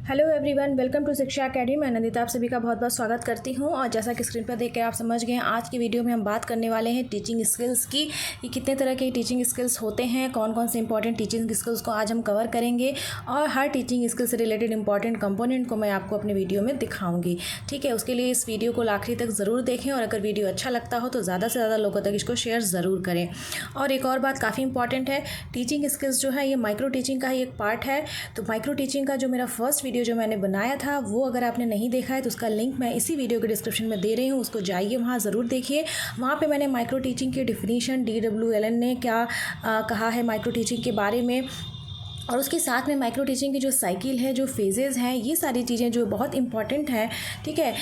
Hello everyone, welcome to शिक्षा academy. मैं नंदिता आप सभी का बहुत बहुत स्वागत करती हूं। और जैसा कि स्क्रीन पर देख के आप समझ गए हैं, आज की वीडियो में हम बात करने वाले हैं टीचिंग स्किल्स की। कि कितने तरह के टीचिंग स्किल्स होते हैं, कौन कौन से इंपॉर्टेंट टीचिंग स्किल्स को आज हम कवर करेंगे और हर टीचिंग स्किल से रिलेटेड इंपॉर्टेंट कंपोनेंट को मैं आपको अपने वीडियो में दिखाऊंगी। ठीक है, उसके लिए इस वीडियो को आखिरी तक ज़रूर देखें और अगर वीडियो अच्छा लगता हो तो ज़्यादा से ज़्यादा लोगों तक इसको शेयर ज़रूर करें। और एक और बात काफ़ी इंपॉर्टेंट है, टीचिंग स्किल्स जो है ये माइक्रो टीचिंग का ही एक पार्ट है। तो माइक्रो टीचिंग का जो मेरा फर्स्ट वीडियो जो मैंने बनाया था वो अगर आपने नहीं देखा है तो उसका लिंक मैं इसी वीडियो के डिस्क्रिप्शन में दे रही हूँ, उसको जाइए वहाँ ज़रूर देखिए। वहाँ पे मैंने माइक्रो टीचिंग की डिफिनीशन, DWLN ने क्या कहा है माइक्रो टीचिंग के बारे में, और उसके साथ में माइक्रो टीचिंग की जो साइकिल है, जो फेजेज़ हैं, ये सारी चीज़ें जो बहुत इंपॉर्टेंट हैं, ठीक है,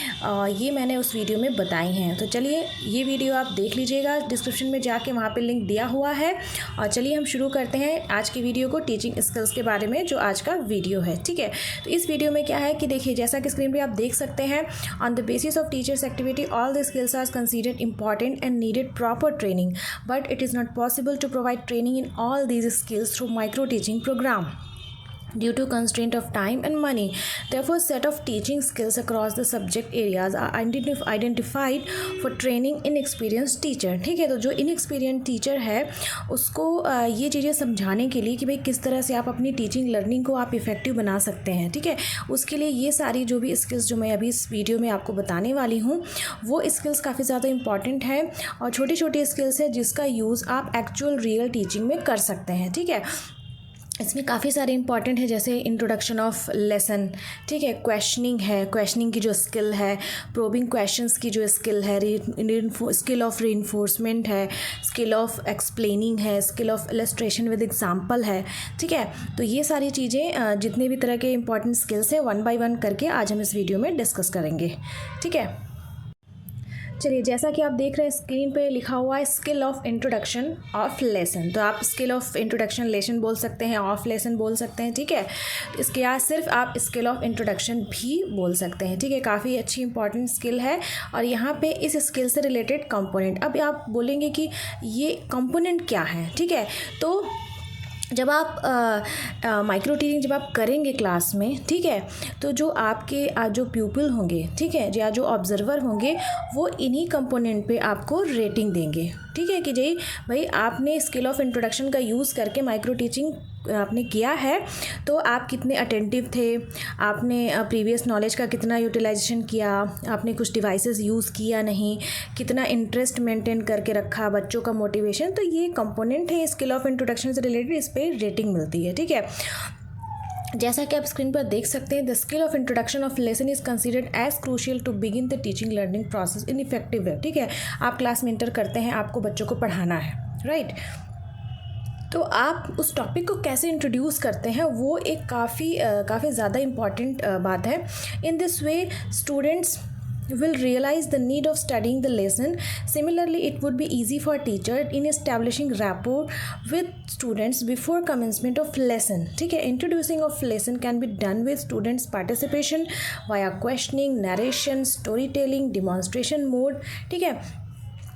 ये मैंने उस वीडियो में बताई हैं। तो चलिए ये वीडियो आप देख लीजिएगा, डिस्क्रिप्शन में जाके वहाँ पे लिंक दिया हुआ है। और चलिए हम शुरू करते हैं आज की वीडियो को, टीचिंग स्किल्स के बारे में जो आज का वीडियो है। ठीक है, तो इस वीडियो में क्या है कि देखिए, जैसा कि स्क्रीन पर आप देख सकते हैं, on the basis of teachers activity all the skills are considered important and needed proper training, but it is not possible to provide training in all these skills through micro teaching programme due to constraint of time and money. Therefore, set of teaching skills across the subject areas are identified for training inexperienced teacher. ठीक है, तो जो inexperienced teacher है उसको ये चीज़ें समझाने के लिए कि भाई किस तरह से आप अपनी टीचिंग लर्निंग को आप इफ़ेक्टिव बना सकते हैं। ठीक है, उसके लिए ये सारी जो भी स्किल्स जो मैं अभी इस वीडियो में आपको बताने वाली हूँ वो स्किल्स काफ़ी ज़्यादा इंपॉर्टेंट है और छोटी छोटी स्किल्स है जिसका यूज़ आप एक्चुअल रियल टीचिंग में कर सकते हैं। ठीक है, इसमें काफ़ी सारे इंपॉर्टेंट है, जैसे इंट्रोडक्शन ऑफ लेसन, ठीक है, क्वेश्चनिंग है, क्वेश्चनिंग की जो स्किल है, प्रोबिंग क्वेश्चंस की जो स्किल है, स्किल ऑफ रीइंफोर्समेंट है, स्किल ऑफ एक्सप्लेनिंग है, skill of illustration with example है। ठीक है, तो ये सारी चीज़ें जितने भी तरह के इंपॉर्टेंट स्किल्स हैं 1 बाय 1 करके आज हम इस वीडियो में डिस्कस करेंगे। ठीक है, चलिए, जैसा कि आप देख रहे हैं स्क्रीन पे लिखा हुआ है skill of introduction of lesson. तो आप स्किल ऑफ इंट्रोडक्शन लेसन बोल सकते हैं, ऑफ लेसन बोल सकते हैं। ठीक है, इसके बाद सिर्फ आप स्किल ऑफ इंट्रोडक्शन भी बोल सकते हैं। ठीक है, काफ़ी अच्छी इंपॉर्टेंट स्किल है और यहाँ पे इस स्किल से रिलेटेड कंपोनेंट, अब आप बोलेंगे कि ये कंपोनेंट क्या है। ठीक है, तो जब आप माइक्रो टीचिंग जब आप करेंगे क्लास में, ठीक है, तो जो आपके जो प्यूपिल होंगे, ठीक है, या जो ऑब्जर्वर होंगे वो इन्हीं कंपोनेंट पे आपको रेटिंग देंगे। ठीक है, कि जी भाई आपने स्किल ऑफ इंट्रोडक्शन का यूज़ करके माइक्रो टीचिंग आपने किया है तो आप कितने अटेंटिव थे, आपने प्रीवियस नॉलेज का कितना यूटिलाइजेशन किया, आपने कुछ डिवाइसेस यूज़ किया नहीं, कितना इंटरेस्ट मेंटेन करके रखा, बच्चों का मोटिवेशन। तो ये कंपोनेंट है स्किल ऑफ इंट्रोडक्शन से रिलेटेड, इस पर रेटिंग मिलती है। ठीक है, जैसा कि आप स्क्रीन पर देख सकते हैं, the skill of introduction of lesson is considered as crucial to begin the teaching learning process in effective way. ठीक है, आप क्लास में इंटर करते हैं, आपको बच्चों को पढ़ाना है, राइट, तो आप उस टॉपिक को कैसे इंट्रोड्यूस करते हैं वो एक काफ़ी ज़्यादा इम्पॉर्टेंट बात है। In this way students will realize the need of studying the lesson. Similarly, it would be easy for teacher in establishing rapport with students before commencement of lesson. ठीक है, introducing of lesson can be done with students participation via questioning, narration, storytelling, demonstration mode. ठीक है,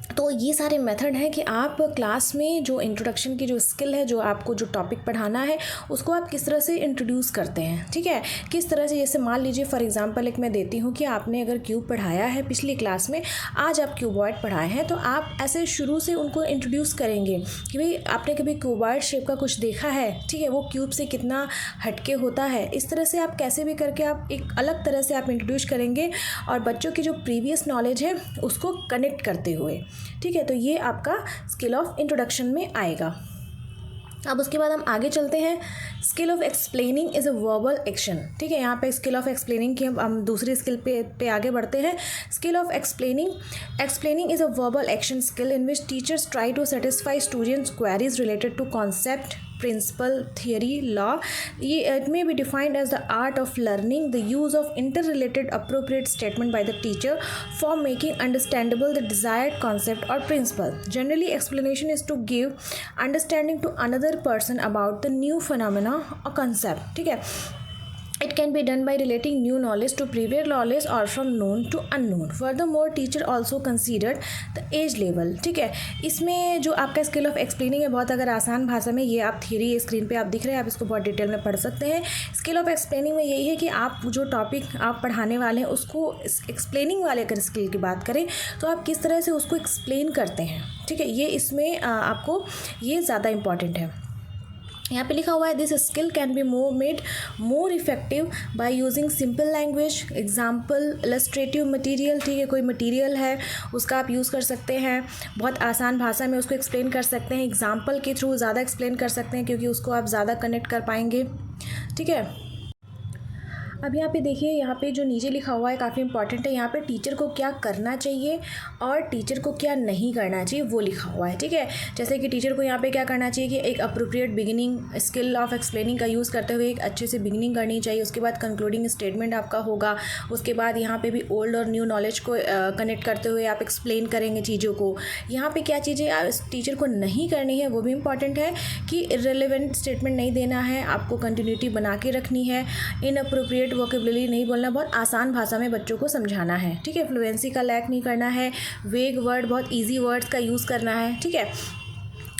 तो ये सारे method हैं कि आप क्लास में जो इंट्रोडक्शन की जो स्किल है, जो आपको जो टॉपिक पढ़ाना है उसको आप किस तरह से इंट्रोड्यूस करते हैं। ठीक है, किस तरह से, जैसे मान लीजिए फॉर एग्जांपल एक मैं देती हूँ कि आपने अगर क्यूब पढ़ाया है पिछली क्लास में, आज आप क्यूबॉइड पढ़ाए हैं, तो आप ऐसे शुरू से उनको इंट्रोड्यूस करेंगे कि भाई आपने कभी क्यूबॉइड शेप का कुछ देखा है, ठीक है, वो क्यूब से कितना हटके होता है। इस तरह से आप कैसे भी करके आप एक अलग तरह से आप इंट्रोड्यूस करेंगे और बच्चों की जो प्रीवियस नॉलेज है उसको कनेक्ट करते हुए। ठीक है, तो ये आपका स्किल ऑफ इंट्रोडक्शन में आएगा। अब उसके बाद हम आगे चलते हैं, skill of explaining is a verbal action. ठीक है, यहाँ पे स्किल ऑफ एक्सप्लेनिंग की हम दूसरी स्किल पे आगे बढ़ते हैं। Skill of explaining is a verbal action skill in which teachers try to satisfy students queries related to concept, principle, theory, law. It may be defined as the art of learning, the use of interrelated appropriate statement by the teacher for making understandable the desired concept or principle. Generally, explanation is to give understanding to another person about the new phenomena or concept. ठीक है, It can be done by relating new knowledge to previous knowledge or from known to unknown. Furthermore, teacher also considered the age level. ठीक है, इसमें जो आपका skill of explaining है, बहुत अगर आसान भाषा में, ये आप थ्योरी स्क्रीन पे आप दिख रहे हैं, आप इसको बहुत डिटेल में पढ़ सकते हैं। स्किल ऑफ एक्सप्लेनिंग में यही है कि आप जो टॉपिक आप पढ़ाने वाले हैं उसको, एक्सप्लेनिंग वाले अगर स्किल की बात करें तो आप किस तरह से उसको एक्सप्लेन करते हैं। ठीक है, ये इसमें आपको ये ज़्यादा इंपॉर्टेंट है। यहाँ पे लिखा हुआ है this skill can be made more effective by using simple language, example, illustrative material. ठीक है, कोई मटेरियल है उसका आप यूज़ कर सकते हैं, बहुत आसान भाषा में उसको एक्सप्लेन कर सकते हैं, एग्जाम्पल के थ्रू ज़्यादा एक्सप्लेन कर सकते हैं क्योंकि उसको आप ज़्यादा कनेक्ट कर पाएंगे। ठीक है, अब यहाँ पे देखिए, यहाँ पे जो नीचे लिखा हुआ है काफ़ी इंपॉर्टेंट है। यहाँ पे टीचर को क्या करना चाहिए और टीचर को क्या नहीं करना चाहिए वो लिखा हुआ है। ठीक है, जैसे कि टीचर को यहाँ पे क्या करना चाहिए कि एक appropriate beginning, skill of explaining का यूज़ करते हुए एक अच्छे से बिगिनिंग करनी चाहिए। उसके बाद कंक्लूडिंग स्टेटमेंट आपका होगा। उसके बाद यहाँ पे भी ओल्ड और न्यू नॉलेज को कनेक्ट करते हुए आप एक्सप्लेन करेंगे चीज़ों को। यहाँ पे क्या चीज़ें टीचर को नहीं करनी है वो भी इम्पॉर्टेंट है कि इररिलेवेंट स्टेटमेंट नहीं देना है, आपको कंटिन्यूटी बना के रखनी है, इनअप्रोप्रिएट वोकेबुलरी नहीं बोलना, बहुत आसान भाषा में बच्चों को समझाना है। ठीक है, फ्लुएंसी का लैक नहीं करना है, वेग वर्ड, बहुत इजी वर्ड्स का यूज़ करना है। ठीक है,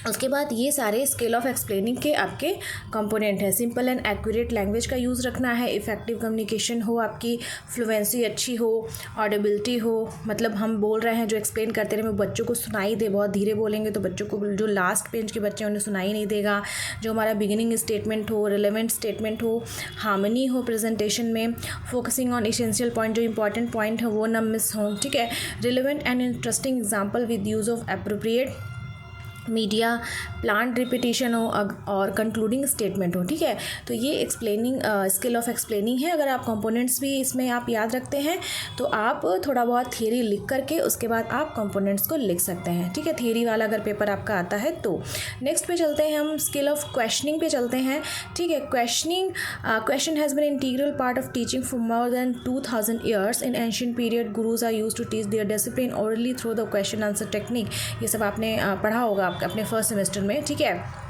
उसके बाद ये सारे स्किल ऑफ एक्सप्लेनिंग के आपके कंपोनेंट हैं। सिंपल एंड एक्यूरेट लैंग्वेज का यूज़ रखना है, इफेक्टिव कम्युनिकेशन हो, आपकी फ्लुएंसी अच्छी हो, ऑडिबिलिटी हो, मतलब हम बोल रहे हैं जो एक्सप्लेन करते रहे बच्चों को सुनाई दे। बहुत धीरे बोलेंगे तो बच्चों को, जो लास्ट पेज के बच्चे हैं उन्हें सुनाई नहीं देगा। जो हमारा बिगिनिंग स्टेटमेंट हो, रिलेवेंट स्टेटमेंट हो, हार्मनी हो प्रेजेंटेशन में, फोकसिंग ऑन इसेंशियल पॉइंट, जो इंपॉर्टेंट पॉइंट है वो ना मिस हो। ठीक है, relevant and interesting example with use of appropriate media, plant repetition हो और कंक्लूडिंग स्टेटमेंट हो। ठीक है, तो ये एक्सप्लेनिंग स्किल ऑफ एक्सप्लेनिंग है। अगर आप कंपोनेंट्स भी इसमें आप याद रखते हैं तो आप थोड़ा बहुत थियरी लिख करके उसके बाद आप कंपोनेंट्स को लिख सकते हैं। ठीक है, थियरी वाला अगर पेपर आपका आता है तो। नेक्स्ट पे चलते हैं हम, स्किल ऑफ क्वेश्चनिंग पे चलते हैं। ठीक है, question has been integral part of teaching for more than 2000 years. In ancient period gurus are used to teach their disciple orally through the question answer technique. ये सब आपने पढ़ा होगा अपने फर्स्ट सेमेस्टर में। ठीक है,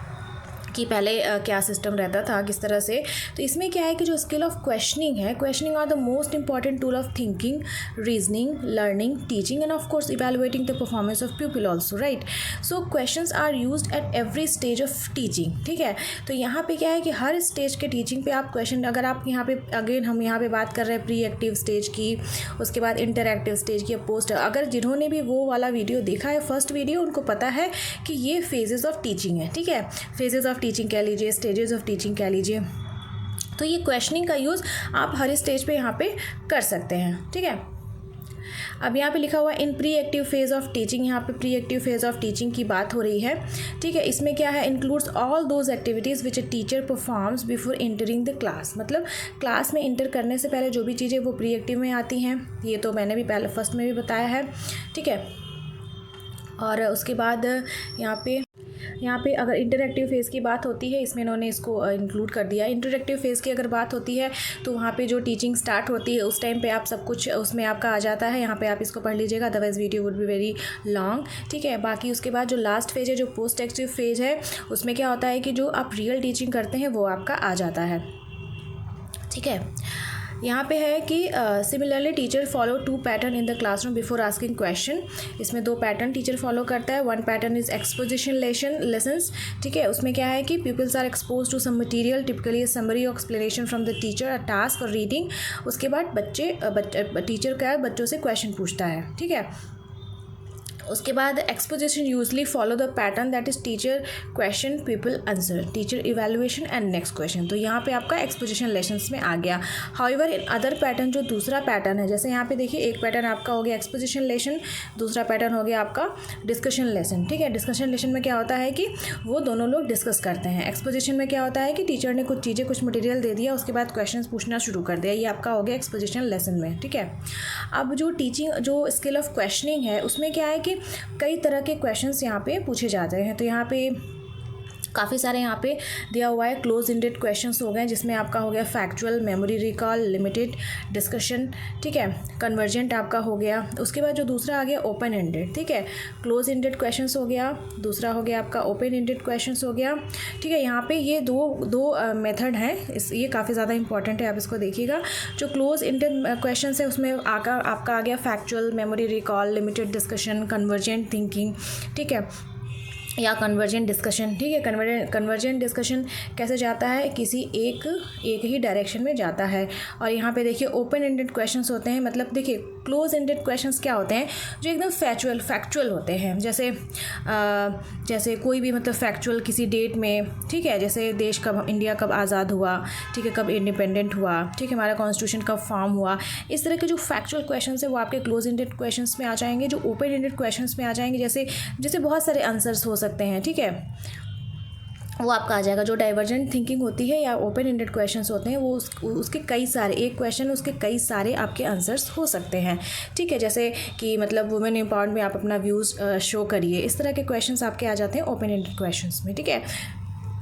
कि पहले क्या सिस्टम रहता था, किस तरह से। तो इसमें क्या है कि जो स्किल ऑफ क्वेश्चनिंग है, questioning are the most important tool of thinking, reasoning, learning, teaching and of course evaluating the performance of people also, right. So questions are used at every stage of teaching. ठीक है, तो यहाँ पे क्या है कि हर stage के teaching पे आप क्वेश्चन, अगर आप यहाँ पे अगेन हम यहाँ पे बात कर रहे हैं प्री एक्टिव स्टेज की, उसके बाद इंटरएक्टिव स्टेज की, पोस्ट, अगर जिन्होंने भी वो वाला वीडियो देखा है, फर्स्ट वीडियो, उनको पता है कि ये फेजेस ऑफ टीचिंग है। ठीक है, फेजेस ऑफ टीचिंग कह लीजिए, स्टेजेस ऑफ टीचिंग कह लीजिए। तो ये क्वेश्चनिंग का यूज़ आप हर स्टेज पे यहाँ पे कर सकते हैं। ठीक है, अब यहाँ पे लिखा हुआ है इन pre active phase of teaching. यहाँ पे pre active phase of teaching की बात हो रही है। ठीक है, इसमें क्या है, includes all those activities which a teacher performs before entering the class. मतलब क्लास में इंटर करने से पहले जो भी चीज़ें वो प्री एक्टिव में आती हैं। ये तो मैंने भी पहले फर्स्ट में भी बताया है। ठीक है, और उसके बाद यहाँ पे अगर इंटरएक्टिव फेज़ की बात होती है, इसमें इन्होंने इसको इंक्लूड कर दिया। इंटरएक्टिव फेज़ की अगर बात होती है तो वहाँ पे जो टीचिंग स्टार्ट होती है उस टाइम पे आप सब कुछ उसमें आपका आ जाता है। यहाँ पे आप इसको पढ़ लीजिएगा, otherwise video would be very long. ठीक है, बाकी उसके बाद जो लास्ट फेज़ है, जो पोस्ट एक्टिव फेज़ है, उसमें क्या होता है कि जो आप रियल टीचिंग करते हैं वो आपका आ जाता है। ठीक है, यहाँ पे है कि similarly teacher follow 2 pattern in the classroom before asking question. इसमें 2 पैटर्न टीचर फॉलो करता है। 1 पैटर्न इज एक्सपोजिशन लेसन्स। ठीक है, उसमें क्या है कि peoples are expose to some material, typically summary और explanation from the teacher, a task और रीडिंग। उसके बाद टीचर क्या है, बच्चों से क्वेश्चन पूछता है। ठीक है, उसके बाद exposition usually follow the pattern that is teacher question, people answer, teacher evaluation and next question. तो यहाँ पे आपका एक्सपोजिशन लेसन्स में आ गया। हाउएवर इन अदर पैटर्न, जो दूसरा पैटर्न है, जैसे यहाँ पे देखिए, एक पैटर्न आपका हो गया एक्सपोजिशन लेसन, दूसरा पैटर्न हो गया आपका डिस्कशन लेसन। ठीक है, डिस्कशन लेसन में क्या होता है कि वो दोनों लोग डिस्कस करते हैं। एक्सपोजिशन में क्या होता है कि टीचर ने कुछ चीज़ें, कुछ मटेरियल दे दिया, उसके बाद क्वेश्चन पूछना शुरू कर दिया। ये आपका हो गया एक्सपोजिशन लेसन में। ठीक है, अब जो जो स्किल ऑफ क्वेश्चनिंग है उसमें क्या है कि कई तरह के क्वेश्चंस यहाँ पे पूछे जाते हैं। तो यहाँ पे काफ़ी सारे यहाँ पे दिया हुआ है। क्लोज एंडेड क्वेश्चंस हो गए जिसमें आपका हो गया factual, memory recall, limited discussion, ठीक है, कन्वर्जेंट आपका हो गया। उसके बाद जो दूसरा आ गया ओपन एंडेड, ठीक है, क्लोज एंडेड क्वेश्चंस हो गया, दूसरा हो गया आपका ओपन एंडेड क्वेश्चंस हो गया, ठीक है। यहाँ पे ये दो मेथड हैं, ये काफ़ी ज़्यादा इंपॉर्टेंट है, आप इसको देखिएगा। जो क्लोज एंडेड क्वेश्चन है उसमें आपका आ गया factual, memory recall, limited discussion, convergent thinking, ठीक है, या कन्वर्जेंट डिस्कशन, ठीक है। कन्वर्जेंट डिस्कशन कैसे जाता है, किसी एक ही डायरेक्शन में जाता है। और यहाँ पे देखिए ओपन एंडेड क्वेश्चंस होते हैं, मतलब देखिए क्लोज एंडेड क्वेश्चंस क्या होते हैं, जो एकदम फैक्चुअल होते हैं। जैसे कोई भी मतलब फैक्चुअल किसी डेट में, ठीक है, जैसे देश कब, इंडिया कब आज़ाद हुआ, ठीक है, कब इंडिपेंडेंट हुआ, ठीक है, हमारा कॉन्स्टिट्यूशन कब फॉर्म हुआ, इस तरह के जो फैक्चुअल क्वेश्चंस है वो आपके क्लोज एंडेड क्वेश्चंस में आ जाएंगे। जो ओपन एंडेड क्वेश्चंस में आ जाएंगे, जैसे बहुत सारे आंसर्स हो सकते हैं, ठीक है, वो आपका आ जाएगा। जो डाइवर्जेंट थिंकिंग होती है या ओपन एंडेड क्वेश्चंस होते हैं वो उसके कई सारे, एक क्वेश्चन उसके कई सारे आपके आंसर्स हो सकते हैं, ठीक है। जैसे कि मतलब वुमेन एम्पावरमेंट में आप अपना व्यूज़ शो करिए, इस तरह के क्वेश्चंस आपके आ जाते हैं ओपन एंडेड क्वेश्चंस में, ठीक है।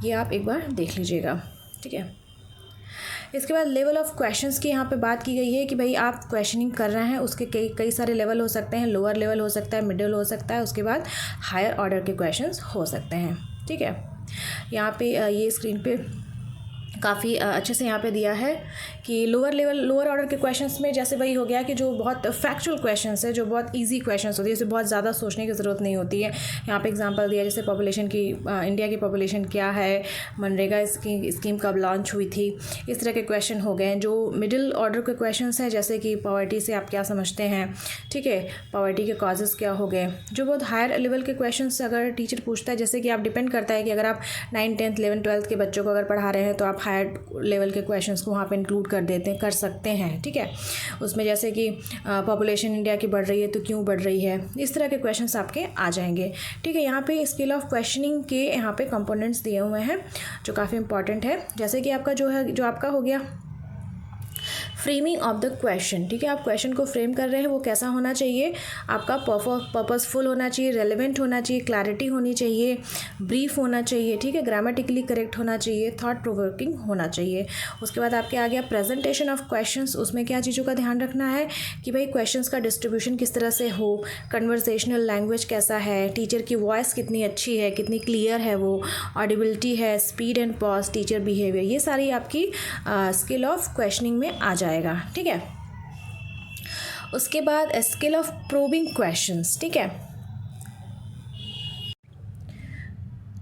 ये आप एक बार देख लीजिएगा, ठीक है। इसके बाद लेवल ऑफ क्वेश्चंस की यहाँ पे बात की गई है कि भाई आप क्वेश्चनिंग कर रहे हैं, उसके कई सारे लेवल हो सकते हैं। लोअर लेवल हो सकता है, मिडिल हो सकता है, उसके बाद हायर ऑर्डर के क्वेश्चंस हो सकते हैं, ठीक है। यहाँ पे ये स्क्रीन पे काफ़ी अच्छे से यहाँ पे दिया है कि लोअर ऑर्डर के क्वेश्चंस में जैसे वही हो गया कि जो बहुत फैक्चुअल क्वेश्चंस है, जो बहुत इजी क्वेश्चंस होती है, जैसे बहुत ज़्यादा सोचने की ज़रूरत नहीं होती है। यहाँ पे एग्जांपल दिया जैसे पॉपुलेशन की, इंडिया की पॉपुलेशन क्या है, मनरेगा स्कीम कब लॉन्च हुई थी, इस तरह के क्वेश्चन हो गए। जो मिडिल ऑर्डर के क्वेश्चन हैं जैसे कि पॉवर्टी से आप क्या समझते हैं, ठीक है, पॉवर्टी के कॉजेज़ क्या हो गए। जो बहुत हायर लेवल के क्वेश्चन अगर टीचर पूछता है, जैसे कि आप डिपेंड करता है कि अगर आप 9, 10, 11, 12 के बच्चों को अगर पढ़ा रहे हैं तो आप हायर लेवल के क्वेश्चंस को वहाँ पे इंक्लूड कर सकते हैं, ठीक है। उसमें जैसे कि पॉपुलेशन इंडिया की बढ़ रही है तो क्यों बढ़ रही है, इस तरह के क्वेश्चंस आपके आ जाएंगे, ठीक है। यहाँ पे स्किल ऑफ क्वेश्चनिंग के यहाँ पे कंपोनेंट्स दिए हुए हैं जो काफ़ी इंपॉर्टेंट है। जैसे कि आपका जो आपका हो गया फ्रेमिंग ऑफ द क्वेश्चन, ठीक है, आप क्वेश्चन को फ्रेम कर रहे हैं, वो कैसा होना चाहिए, आपका पर्पसफुल होना चाहिए, रेलेवेंट होना चाहिए, क्लैरिटी होनी चाहिए, ब्रीफ होना चाहिए, ठीक है, ग्रामेटिकली करेक्ट होना चाहिए, थॉट प्रोवोकिंग होना चाहिए। उसके बाद आपके आ गया प्रेजेंटेशन ऑफ क्वेश्चंस। उसमें क्या चीज़ों का ध्यान रखना है कि भाई क्वेश्चंस का डिस्ट्रीब्यूशन किस तरह से हो, कन्वर्सेशनल लैंग्वेज कैसा है, टीचर की वॉइस कितनी अच्छी है, कितनी क्लियर है वो, ऑडिबिलिटी है, speed and pause, teacher behaviour, ये सारी आपकी स्किल ऑफ क्वेश्चनिंग में आ जाएगा, ठीक है। उसके बाद स्किल ऑफ प्रोबिंग क्वेश्चंस, ठीक है।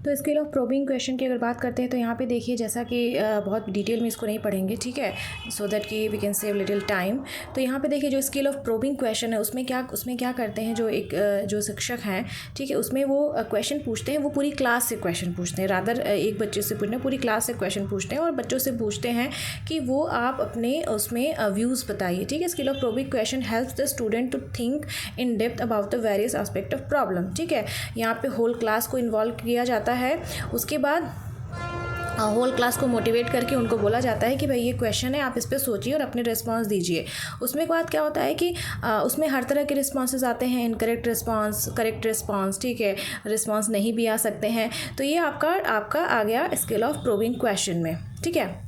तो स्किल ऑफ प्रोबिंग क्वेश्चन की अगर बात करते हैं तो यहाँ पे देखिए, जैसा कि बहुत डिटेल में इसको नहीं पढ़ेंगे, ठीक है, सो दैट कि we can save little time. तो यहाँ पे देखिए जो स्किल ऑफ प्रोबिंग क्वेश्चन है उसमें क्या करते हैं, जो शिक्षक हैं, ठीक है, उसमें वो क्वेश्चन पूछते हैं, वो पूरी क्लास से क्वेश्चन पूछते हैं, रादर एक बच्चे से पूछते हैं, पूरी क्लास से क्वेश्चन पूछते हैं और बच्चों से पूछते हैं कि वो आप अपने उसमें व्यूज़ बताइए, ठीक है। Skill of probing question helps the student to think in depth about the various aspect of problem, ठीक है। यहाँ पे होल क्लास को इन्वॉल्व किया जाता है। उसके बाद होल क्लास को मोटिवेट करके उनको बोला जाता है कि भाई ये क्वेश्चन है, आप इस पर सोचिए और अपने रिस्पांस दीजिए। उसमें एक बात क्या होता है कि उसमें हर तरह के रिस्पांसेस आते हैं, इनकरेक्ट रिस्पांस, करेक्ट रिस्पांस, ठीक है, रिस्पांस नहीं भी आ सकते हैं। तो ये आपका आ गया स्किल ऑफ प्रोबिंग क्वेश्चन में, ठीक है।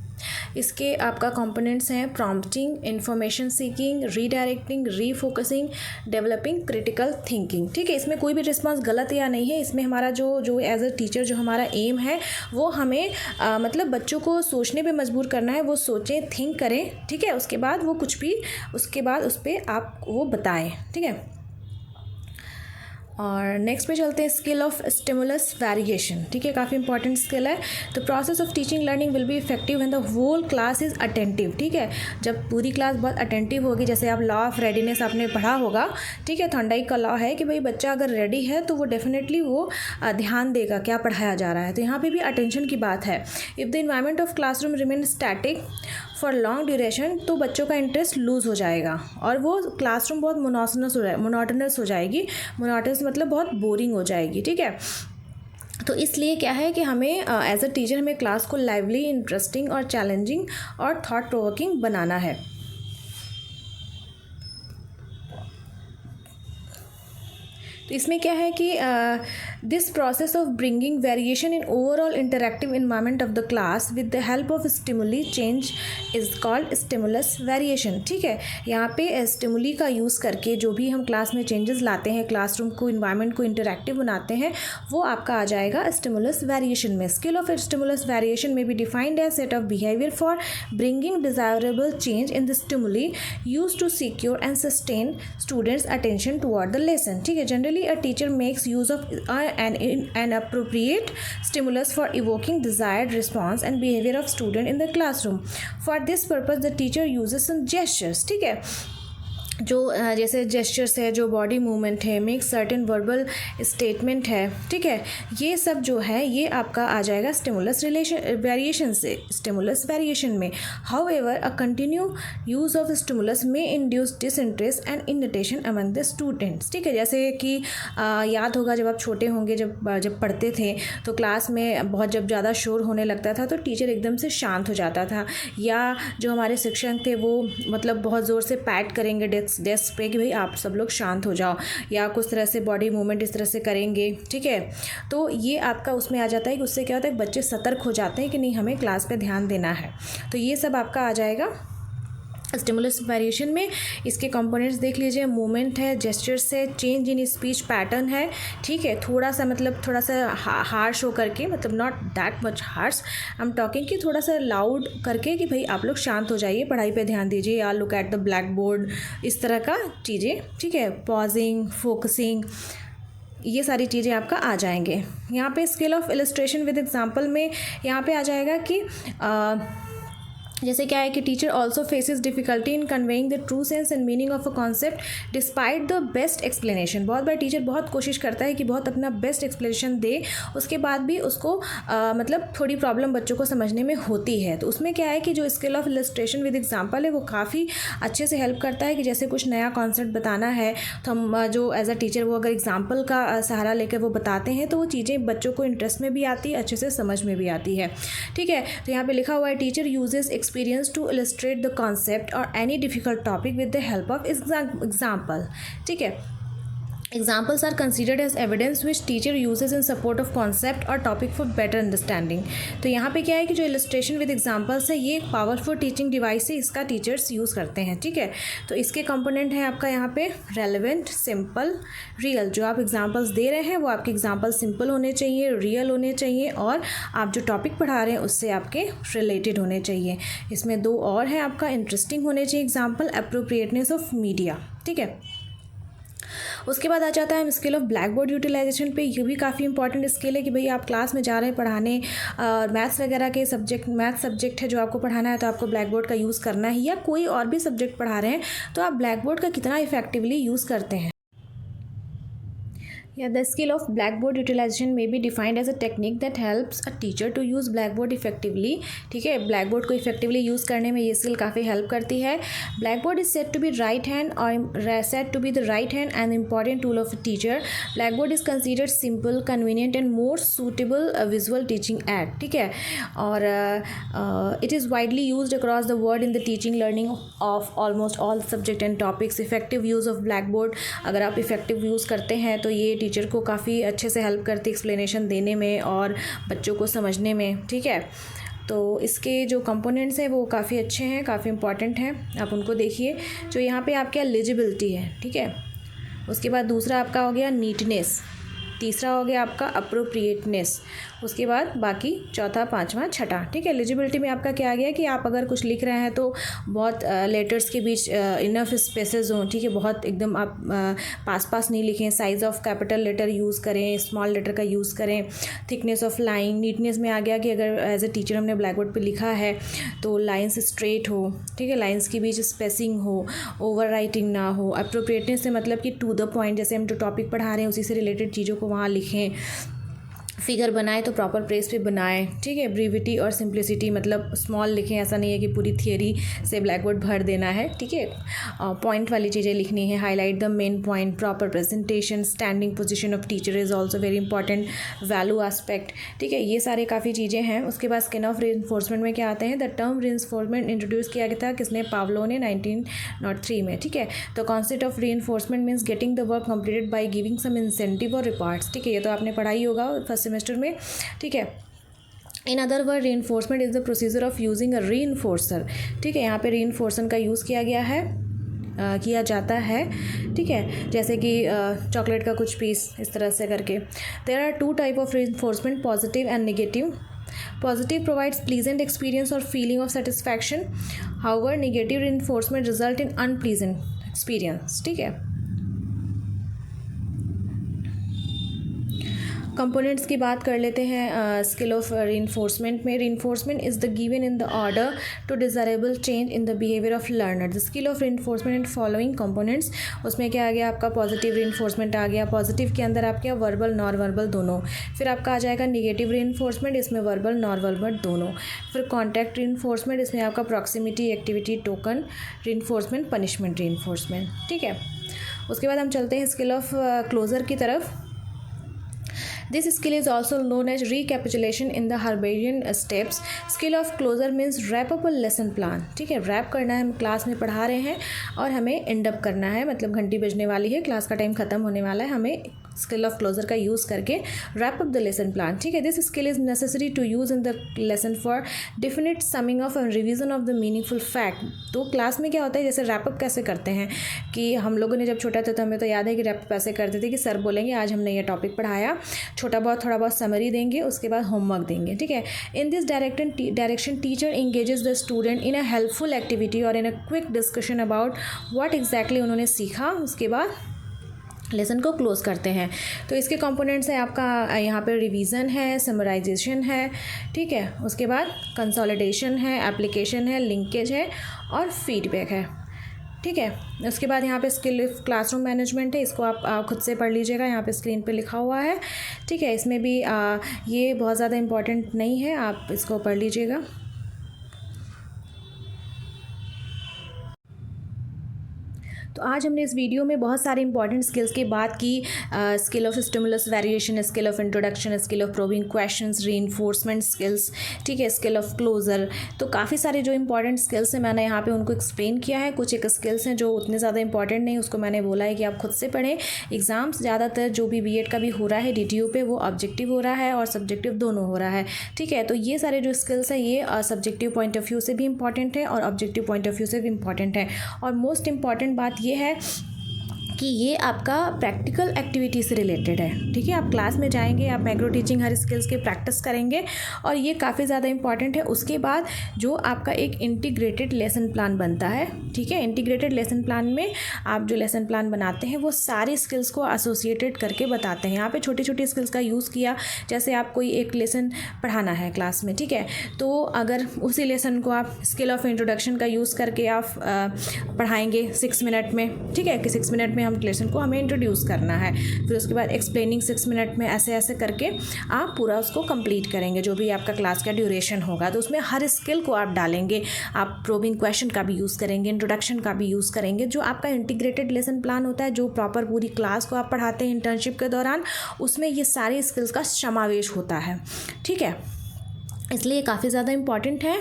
इसके आपका कंपोनेंट्स हैं prompting, information seeking, redirecting, refocusing, developing critical thinking, ठीक है। इसमें कोई भी रिस्पांस गलत या नहीं है। इसमें हमारा जो एज अ टीचर जो हमारा एम है वो हमें मतलब बच्चों को सोचने पे मजबूर करना है, वो सोचें, थिंक करें, ठीक है। उसके बाद वो कुछ भी उसके बाद उस पर आप वो बताएं, ठीक है। और नेक्स्ट पे चलते हैं स्किल ऑफ स्टिमुलस वेरिएशन, ठीक है, काफ़ी इंपॉर्टेंट स्किल है। तो process of teaching learning will be effective when the whole class is attentive, ठीक है। जब पूरी क्लास बहुत अटेंटिव होगी, जैसे आप लॉ ऑफ रेडीनेस आपने पढ़ा होगा, ठीक है, थॉर्नडाइक का लॉ है कि भाई बच्चा अगर रेडी है तो वो डेफिनेटली वो ध्यान देगा क्या पढ़ाया जा रहा है। तो यहाँ पे भी अटेंशन की बात है। If the environment of classroom remain static for long duration तो बच्चों का इंटरेस्ट लूज़ हो जाएगा और वो क्लासरूम बहुत मोनोटोनस हो जाएगी। मोनोटोनस मतलब बहुत बोरिंग हो जाएगी, ठीक है। तो इसलिए क्या है कि हमें एज अ टीचर हमें क्लास को लाइवली, इंटरेस्टिंग और चैलेंजिंग और थॉट प्रोवोकिंग बनाना है। तो इसमें क्या है कि this process of bringing variation in overall interactive environment of the class with the help of stimuli change is called stimulus variation. ठीक है, यहाँ पे स्टिमुली का यूज़ करके जो भी हम क्लास में चेंजेस लाते हैं, क्लासरूम को इन्वायरमेंट को इंटरैक्टिव बनाते हैं, वो आपका आ जाएगा स्टिमुलस वेरिएशन में। Skill of stimulus variation may be defined as set of behaviour for bringing desirable change in the stimuli use to secure and sustain students attention toward the lesson. ठीक है, generally a teacher makes use of an appropriate stimulus for evoking desired response and behavior of student in the classroom. For this purpose the teacher uses some gestures। ठीक है, जो जैसे gestures है, जो body movement है, make certain verbal statement है। ठीक है, ये सब जो है ये आपका आ जाएगा स्टिमुलस वेरिएशन से, स्टिमुलस वेरिएशन में। However a continue use of stimulus may induce disinterest and irritation among the students. ठीक है, जैसे कि याद होगा जब आप छोटे होंगे, जब पढ़ते थे तो क्लास में बहुत जब ज़्यादा शोर होने लगता था तो टीचर एकदम से शांत हो जाता था, या जो हमारे शिक्षक थे वो मतलब बहुत ज़ोर से पैट करेंगे डेस्क पे कि भाई आप सब लोग शांत हो जाओ, या कुछ तरह से बॉडी मूवमेंट इस तरह से करेंगे। ठीक है, तो ये आपका उसमें आ जाता है कि उससे क्या होता है, बच्चे सतर्क हो जाते हैं कि नहीं हमें क्लास पे ध्यान देना है। तो ये सब आपका आ जाएगा स्टिमुलस वेरिएशन में। इसके कंपोनेंट्स देख लीजिए, मूवमेंट है, जेस्चर्स है, चेंज इन स्पीच पैटर्न है। ठीक है, थोड़ा सा हार्श हो करके, मतलब not that much harsh, I am talking कि थोड़ा सा लाउड करके कि भाई आप लोग शांत हो जाइए, पढ़ाई पे ध्यान दीजिए, या look at the black board, इस तरह का चीज़ें। ठीक है, पॉजिंग, फोकसिंग, ये सारी चीज़ें आपका आ जाएंगे यहाँ पे। Skill of illustration with example में यहाँ पे आ जाएगा कि जैसे क्या है कि teacher also faces difficulty in conveying the true sense and meaning of a concept despite the best explanation. बहुत बार टीचर बहुत कोशिश करता है कि बहुत अपना बेस्ट एक्सप्लेनेशन दे, उसके बाद भी उसको मतलब थोड़ी प्रॉब्लम बच्चों को समझने में होती है। तो उसमें क्या है कि जो skill of illustration with example है वो काफ़ी अच्छे से हेल्प करता है कि जैसे कुछ नया कॉन्सेप्ट बताना है तो हम जो एज अ टीचर वो अगर एग्जाम्पल का सहारा लेकर वो बताते हैं तो वो चीज़ें बच्चों को इंटरेस्ट में भी आती है, अच्छे से समझ में भी आती है। ठीक है, तो यहाँ पे लिखा हुआ है teacher uses experience to illustrate the concept or any difficult topic with the help of example। ठीक है, Examples are considered as evidence which teacher uses in support of concept or topic for better understanding। तो यहाँ पे क्या है कि जो illustration with examples है ये एक पावरफुल टीचिंग डिवाइस है, इसका टीचर्स यूज़ करते हैं। ठीक है, तो इसके कंपोनेंट है आपका यहाँ पे रेलेवेंट, सिंपल, रियल। जो आप एग्जाम्पल्स दे रहे हैं वो आपके एग्जाम्पल सिंपल होने चाहिए, रियल होने चाहिए, और आप जो टॉपिक पढ़ा रहे हैं उससे आपके रिलेटेड होने चाहिए। इसमें दो और हैं आपका, इंटरेस्टिंग होने चाहिए एग्जाम्पल, अप्रोप्रिएटनेस ऑफ मीडिया। ठीक है, उसके बाद आ जाता है skill of black board utilisation पे। ये भी काफ़ी इंपॉर्टेंट स्किल है कि भाई आप क्लास में जा रहे हैं पढ़ाने, मैथ्स वगैरह के मैथ्स सब्जेक्ट है जो आपको पढ़ाना है तो आपको ब्लैक बोर्ड का यूज़ करना है, या कोई और भी सब्जेक्ट पढ़ा रहे हैं तो आप ब्लैक बोर्ड का कितना इफेक्टिवली यूज़ करते हैं। Yeah, the skill of blackboard utilization may be defined as a technique that helps a teacher to use blackboard effectively। ठीक है, blackboard को effectively use करने में ये skill काफ़ी help करती है। Blackboard is said to be right hand or said to be the right hand and important tool of a teacher। Blackboard is considered simple, convenient and more suitable visual teaching aid। ठीक है, और it is widely used across the world in the teaching learning of almost all subject and topics। Effective use of blackboard, अगर आप effective use करते हैं तो ये teacher को काफ़ी अच्छे से हेल्प करती है एक्सप्लेनेशन देने में और बच्चों को समझने में। ठीक है, तो इसके जो कंपोनेंट्स हैं वो काफ़ी अच्छे हैं, काफ़ी इंपॉर्टेंट हैं, आप उनको देखिए। जो यहाँ पे आपके एलिजिबिलिटी है, ठीक है, उसके बाद दूसरा आपका हो गया नीटनेस, तीसरा हो गया आपका अप्रोप्रिएटनेस, उसके बाद बाकी चौथा, पांचवा, छठा। ठीक है, एलिजिबिलिटी में आपका क्या आ गया कि आप अगर कुछ लिख रहे हैं तो बहुत लेटर्स के बीच इनफ स्पेसेस हों। ठीक है, बहुत एकदम आप पास नहीं लिखें, size of capital letter use करें, स्मॉल लेटर का यूज़ करें। थिकनेस ऑफ लाइन, नीटनेस में आ गया कि अगर एज ए टीचर हमने ब्लैक बोर्ड पर लिखा है तो लाइन्स स्ट्रेट हो। ठीक है, लाइन्स के बीच स्पेसिंग हो, ओवर राइटिंग ना हो। अप्रोप्रिएटनेस से मतलब कि टू द पॉइंट, जैसे हम जो टॉपिक पढ़ा रहे हैं उसी से रिलेटेड चीज़ों को वहाँ लिखें। फिगर बनाए तो प्रॉपर प्लेस पे बनाए, ठीक है। ब्रीविटी और सिंप्लिसिटी, मतलब स्मॉल लिखें, ऐसा नहीं है कि पूरी थियरी से ब्लैक बोर्ड भर देना है, ठीक है। पॉइंट वाली चीज़ें लिखनी है, highlight the main point, proper presentation, standing position of teacher is also very important, value aspect, ठीक है। ये सारे काफ़ी चीज़ें हैं। उसके बाद स्किल ऑफ रीइंफोर्समेंट में क्या आते हैं, द टर्म रीइंफोर्समेंट इंट्रोड्यूस किया गया था किसने, पावलो ने 1903 में, ठीक है। तो concept of reinforcement means getting the work completed by giving some incentive और रिवार्ड्स, ठीक है। ये तो आपने पढ़ाई होगा फर्स्ट सेमेस्टर में, ठीक है। In other word reinforcement is the procedure of using a reinforcer, ठीक है। यहाँ पे रीइंफोर्सर का यूज़ किया गया है, किया जाता है, ठीक है। जैसे कि चॉकलेट का कुछ पीस इस तरह से करके। There are two type of reinforcement, positive and negative. Positive provides pleasant experience or feeling of satisfaction. However, negative reinforcement result in unpleasant experience, ठीक है। कंपोनेंट्स की बात कर लेते हैं स्किल ऑफ रीइंफोर्समेंट में। Reinforcement is the given in the order to desirable change in the behaviour of learner. The skill of reinforcement and following components, उसमें क्या आ गया आपका, पॉजिटिव रीइंफोर्समेंट आ गया। पॉजिटिव के अंदर आप क्या, वर्बल नॉन वर्बल दोनों। फिर आपका आ जाएगा निगेटिव रीइंफोर्समेंट, इसमें वर्बल नॉन वर्बल दोनों। फिर कॉन्टैक्ट रीइंफोर्समेंट, इसमें आपका proximity, activity, token reinforcement, punishment reinforcement, ठीक है। उसके बाद हम चलते हैं स्किल ऑफ क्लोजर की तरफ। This skill is also known as recapitulation in the Hungarian steps. Skill of closer means wrap up a lesson plan, ठीक है। रैप करना है, हम क्लास में पढ़ा रहे हैं और हमें एंड अप करना है, मतलब घंटी बजने वाली है, क्लास का टाइम खत्म होने वाला है, हमें स्किल ऑफ क्लोजर का यूज़ करके wrap up the lesson plan, ठीक है। This skill is necessary to use in the lesson for definite summing of and revision of the meaningful fact. तो क्लास में क्या होता है, जैसे रैप अप कैसे करते हैं कि हम लोगों ने जब छोटा था तो हमें तो याद है कि रैप अप ऐसे करते थे कि सर बोलेंगे आज हमने ये टॉपिक पढ़ाया, छोटा बहुत थोड़ा बहुत समरी देंगे, उसके बाद होमवर्क देंगे, ठीक है। In this direction teacher engages the student in a helpful activity और in a quick discussion about what exactly उन्होंने सीखा, उसके बाद लेसन को क्लोज करते हैं। तो इसके कंपोनेंट्स हैं आपका यहाँ पे रिवीजन है, समराइजेशन है, ठीक है। उसके बाद कंसोलिडेशन है, एप्लीकेशन है, लिंकेज है और फीडबैक है, ठीक है। उसके बाद यहाँ पे स्किल क्लासरूम मैनेजमेंट है, इसको आप खुद से पढ़ लीजिएगा, यहाँ पे स्क्रीन पे लिखा हुआ है, ठीक है। इसमें भी ये बहुत ज़्यादा इम्पॉर्टेंट नहीं है, आप इसको पढ़ लीजिएगा। तो आज हमने इस वीडियो में बहुत सारे इंपॉर्टेंट स्किल्स की बात की। Skill of stimulus variation, skill of introduction, skill of probing questions, reinforcement skills, ठीक है, स्किल ऑफ क्लोजर। तो काफ़ी सारे जो इंपॉर्टेंट स्किल्स हैं मैंने यहाँ पे उनको एक्सप्लेन किया है। कुछ एक स्किल्स हैं जो उतने ज़्यादा इंपॉर्टेंट नहीं, उसको मैंने बोला है कि आप खुद से पढ़ें। एग्ज़ाम्स ज़्यादातर जो भी बीएड का भी हो रहा है DTU पे, वो ऑब्जेक्टिव हो रहा है और सब्जेक्टिव दोनों हो रहा है, ठीक है। तो ये सारे जो स्किल्स हैं ये सब्जेक्टिव पॉइंट ऑफ व्यू से भी इंपॉर्टेंट है और ऑब्जेक्टिव पॉइंट ऑफ व्यू से भी इंपॉर्टेंट है। और मोस्ट इंपॉर्टेंट बात ये है कि ये आपका प्रैक्टिकल एक्टिविटी से रिलेटेड है, ठीक है। आप क्लास में जाएंगे, आप माइक्रो टीचिंग हर स्किल्स की प्रैक्टिस करेंगे और ये काफ़ी ज़्यादा इंपॉर्टेंट है। उसके बाद जो आपका एक इंटीग्रेटेड लेसन प्लान बनता है, ठीक है। इंटीग्रेटेड लेसन प्लान में आप जो लेसन प्लान बनाते हैं वो सारी स्किल्स को एसोसिएटेड करके बताते हैं। यहाँ पे छोटी छोटी स्किल्स का यूज़ किया, जैसे आप कोई एक लेसन पढ़ाना है क्लास में, ठीक है। तो अगर उसी लेसन को आप स्किल ऑफ इंट्रोडक्शन का यूज़ करके आप पढ़ाएंगे 6 मिनट में, ठीक है, कि 6 मिनट में हम लेसन को हमें इंट्रोड्यूस करना है। फिर उसके बाद एक्सप्लेनिंग 6 मिनट में ऐसे ऐसे करके आप पूरा उसको कंप्लीट करेंगे, जो भी आपका क्लास का ड्यूरेशन होगा। तो उसमें हर स्किल को आप डालेंगे, आप प्रोबिंग क्वेश्चन का भी यूज़ करेंगे, इंट्रोडक्शन का भी यूज़ करेंगे। जो आपका इंटीग्रेटेड लेसन प्लान होता है, जो प्रॉपर पूरी क्लास को आप पढ़ाते हैं इंटर्नशिप के दौरान, उसमें ये सारी स्किल्स का समावेश होता है, ठीक है। इसलिए काफ़ी ज़्यादा इंपॉर्टेंट है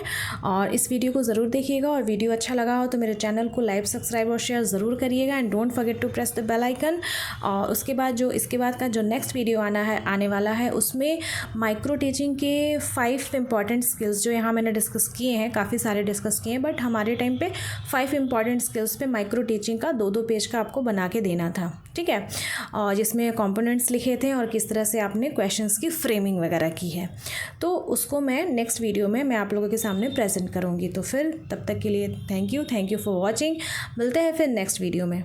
और इस वीडियो को ज़रूर देखिएगा। और वीडियो अच्छा लगा हो तो मेरे चैनल को लाइक, सब्सक्राइब और शेयर ज़रूर करिएगा and don't forget to press the bell icon. और उसके बाद इसके बाद का जो नेक्स्ट वीडियो आने वाला है उसमें माइक्रो टीचिंग के 5 इंपॉर्टेंट स्किल्स जो यहाँ मैंने डिस्कस किए हैं, काफ़ी सारे डिस्कस किए हैं, बट हमारे टाइम पे 5 इंपॉर्टेंट स्किल्स पे माइक्रो टीचिंग का 2-2 पेज का आपको बना के देना था, ठीक है। और जिसमें कंपोनेंट्स लिखे थे और किस तरह से आपने क्वेश्चंस की फ्रेमिंग वगैरह की है, तो उसको मैं नेक्स्ट वीडियो में मैं आप लोगों के सामने प्रेजेंट करूँगी। तो फिर तब तक के लिए थैंक यू फॉर वॉचिंग। मिलते हैं फिर नेक्स्ट वीडियो में।